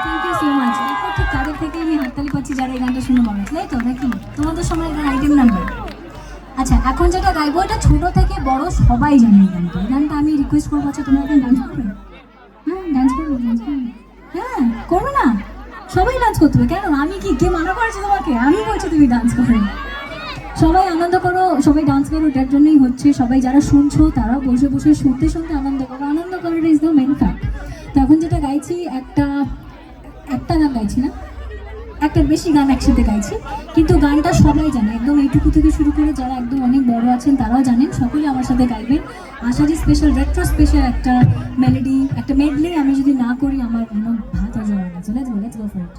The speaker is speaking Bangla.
Thank you so much. দেখো ঠিক কাদের থেকে আমি হাততালি পাচ্ছি যারা এই গানটা শুনে মনে তাই তো নাকি তোমাদের সময় গান আইটেম নাম্বার। আচ্ছা এখন যেটা গাইবো এটা ছোট থেকে বড় সবাই জানে এই গানটা। এই গানটা আমি রিকোয়েস্ট করবো, আচ্ছা তোমরা এখন ডান্স করবে? হ্যাঁ ডান্স করবে, ডান্স করবে। হ্যাঁ করবে না? সবাই ডান্স করতে হবে। কেন আমি কি কে মানা করেছে তোমাকে? আমি বলছি তুমি ডান্স করো, সবাই আনন্দ করো, সবাই ডান্স করো। এটার জন্যই হচ্ছে, সবাই যারা শুনছো তারাও বসে বসে শুনতে শুনতে আনন্দ করো। আনন্দ করাটা ইজ দ্য মেন ফ্যাক্ট। তো এখন যেটা গাইছি একটা গান গাইছি না, একটা বেশি গান একসাথে গাইছি, কিন্তু গানটা সবাই জানে একদম এইটুকু থেকে শুরু করে যারা একদম অনেক বড় আছেন তারাও জানেন। সকলে আমার সাথে গাইবেন। আশাজি স্পেশাল রেট্রো স্পেশাল একটা মেলোডি, একটা মেডলি আমি যদি না করি আমার কোনো ভাত আর জমে না। Let's go for it.